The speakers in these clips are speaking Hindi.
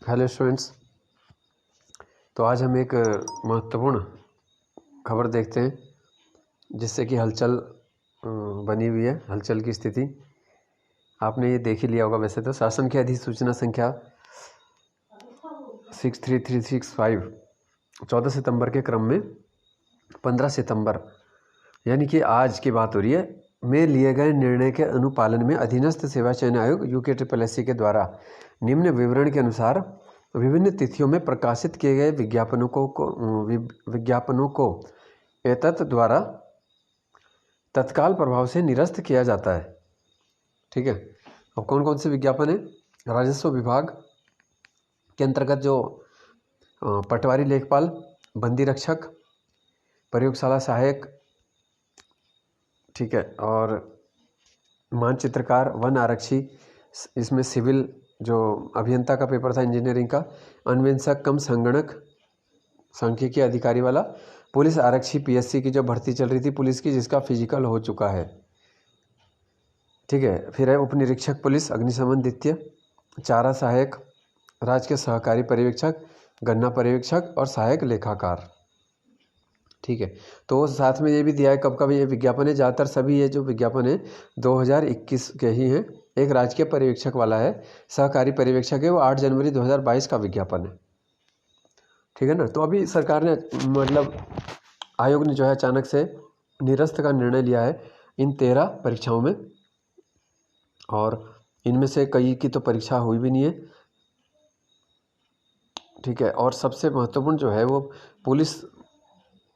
हेलो स्टूडेंट्स, तो आज हम एक महत्वपूर्ण खबर देखते हैं जिससे कि हलचल बनी हुई है। हलचल की स्थिति आपने ये देख ही लिया होगा। वैसे तो शासन की अधिसूचना संख्या 63365 14 सितंबर के क्रम में 15 सितंबर यानी कि आज की बात हो रही है में लिए गए निर्णय के अनुपालन में अधीनस्थ सेवा चयन आयोग UKSSC के द्वारा निम्न विवरण के अनुसार विभिन्न तिथियों में प्रकाशित किए गए विज्ञापनों को एतत् द्वारा तत्काल प्रभाव से निरस्त किया जाता है। ठीक है। अब कौन कौन से विज्ञापन है? राजस्व विभाग के अंतर्गत जो पटवारी लेखपाल, बंदी रक्षक, प्रयोगशाला सहायक, ठीक है, और मानचित्रकार, वन आरक्षी, इसमें सिविल जो अभियंता का पेपर था, इंजीनियरिंग का, अन्वेषक कम संगणक सांख्यिकी अधिकारी वाला, पुलिस आरक्षी PSC की जो भर्ती चल रही थी पुलिस की, जिसका फिजिकल हो चुका है। ठीक है। फिर है उप निरीक्षक पुलिस, अग्निशमन द्वितीय, चारा सहायक, राज्य के सहकारी पर्यवेक्षक, गन्ना पर्यवेक्षक और सहायक लेखाकार। ठीक है। तो साथ में ये भी दिया है कब कब ये विज्ञापन है। ज़्यादातर सभी ये जो विज्ञापन है 2021 के ही हैं। एक राजकीय पर्यवेक्षक वाला है, सहकारी पर्यवेक्षक है, वो 8 जनवरी 2022 का विज्ञापन है। ठीक है ना। तो अभी सरकार ने मतलब आयोग ने जो है अचानक से निरस्त का निर्णय लिया है इन 13 परीक्षाओं में, और इनमें से कई की तो परीक्षा हुई भी नहीं है। ठीक है। और सबसे महत्वपूर्ण जो है वो पुलिस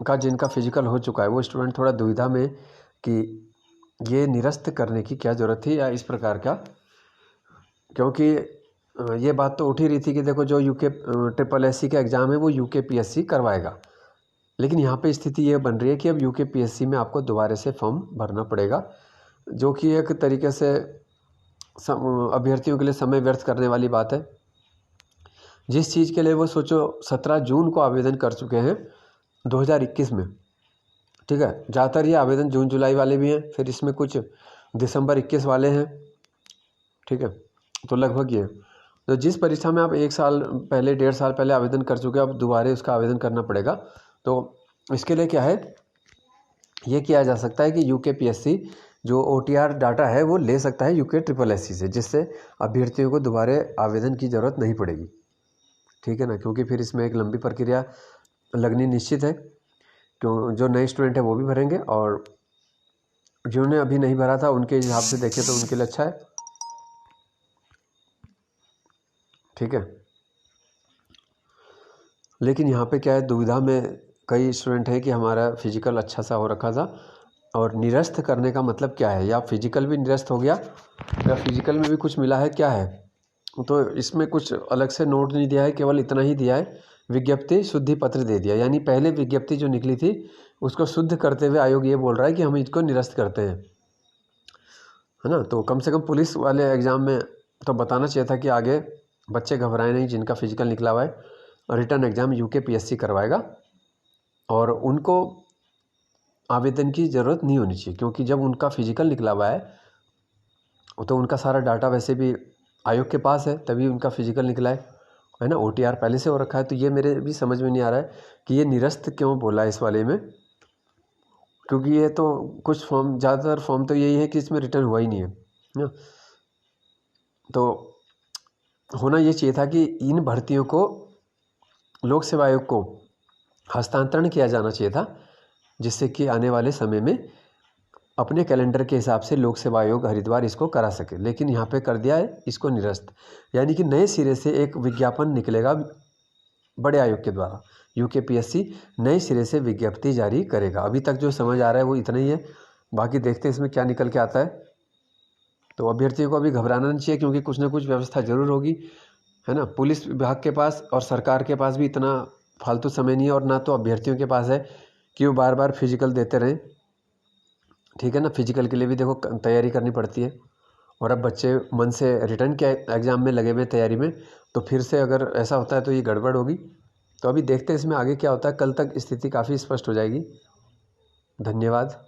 का जिनका फिजिकल हो चुका है वो स्टूडेंट थोड़ा दुविधा में कि ये निरस्त करने की क्या ज़रूरत थी या इस प्रकार का, क्योंकि ये बात तो उठ ही रही थी कि देखो जो UKSSC का एग्ज़ाम है वो UKPSC करवाएगा, लेकिन यहाँ पे स्थिति ये बन रही है कि अब UKPSC में आपको दोबारा से फॉर्म भरना पड़ेगा, जो कि एक तरीके से अभ्यर्थियों के लिए समय व्यर्थ करने वाली बात है। जिस चीज़ के लिए वो सोचो 17 जून को आवेदन कर चुके हैं 2021 में। ठीक है। ज़्यादातर ये आवेदन जून जुलाई वाले भी हैं, फिर इसमें कुछ दिसंबर 21 वाले हैं। ठीक है। तो लगभग ये तो जिस परीक्षा में आप 1 साल पहले, 1.5 साल पहले आवेदन कर चुके हैं, अब दोबारा उसका आवेदन करना पड़ेगा। तो इसके लिए क्या है, ये किया जा सकता है कि UKPSC जो OTR डाटा है वो ले सकता है UKSSC से, जिससे अभ्यर्थियों को दोबारा आवेदन की ज़रूरत नहीं पड़ेगी। ठीक है ना, क्योंकि फिर इसमें एक लंबी प्रक्रिया लगनी निश्चित है। क्यों, जो नए स्टूडेंट है वो भी भरेंगे, और जिन्होंने अभी नहीं भरा था उनके हिसाब से देखें तो उनके लिए अच्छा है। ठीक है। लेकिन यहाँ पे क्या है, दुविधा में कई स्टूडेंट हैं कि हमारा फिजिकल अच्छा सा हो रखा था, और निरस्त करने का मतलब क्या है, या फिजिकल भी निरस्त हो गया या फिजिकल में भी कुछ मिला है, क्या है। तो इसमें कुछ अलग से नोट नहीं दिया है, केवल इतना ही दिया है, विज्ञप्ति शुद्धि पत्र दे दिया। यानी पहले विज्ञप्ति जो निकली थी उसको शुद्ध करते हुए आयोग ये बोल रहा है कि हम इसको निरस्त करते हैं, है ना। तो कम से कम पुलिस वाले एग्ज़ाम में तो बताना चाहिए था कि आगे बच्चे घबराए नहीं जिनका फिजिकल निकला हुआ है, रिटर्न एग्ज़ाम UKPSC करवाएगा और उनको आवेदन की ज़रूरत नहीं होनी चाहिए, क्योंकि जब उनका फिजिकल निकला हुआ है तो उनका सारा डाटा वैसे भी आयोग के पास है, तभी उनका फिजिकल निकला है ना। OTR पहले से हो रखा है। तो ये मेरे भी समझ में नहीं आ रहा है कि ये निरस्त क्यों बोला है इस वाले में, क्योंकि ये तो कुछ फॉर्म, ज़्यादातर फॉर्म तो यही है कि इसमें रिटर्न हुआ ही नहीं है ना। तो होना ये चाहिए था कि इन भर्तियों को लोक सेवा आयोग को हस्तांतरण किया जाना चाहिए था, जिससे कि आने वाले समय में अपने कैलेंडर के हिसाब से लोक सेवा आयोग हरिद्वार इसको करा सके। लेकिन यहाँ पे कर दिया है इसको निरस्त, यानी कि नए सिरे से एक विज्ञापन निकलेगा बड़े आयोग के द्वारा। UKPSC नए सिरे से विज्ञप्ति जारी करेगा। अभी तक जो समझ आ रहा है वो इतना ही है, बाकी देखते हैं इसमें क्या निकल के आता है। तो अभ्यर्थियों को अभी घबराना नहीं चाहिए, क्योंकि कुछ ना कुछ व्यवस्था ज़रूर होगी, है ना। पुलिस विभाग के पास और सरकार के पास भी इतना फालतू समय नहीं है, और ना तो अभ्यर्थियों के पास है कि वो बार बार फिजिकल देते रहें। ठीक है ना। फिजिकल के लिए भी देखो तैयारी करनी पड़ती है, और अब बच्चे मन से रिटर्न के एग्ज़ाम में लगे हुए तैयारी में, तो फिर से अगर ऐसा होता है तो ये गड़बड़ होगी। तो अभी देखते हैं इसमें आगे क्या होता है। कल तक स्थिति काफ़ी स्पष्ट हो जाएगी। धन्यवाद।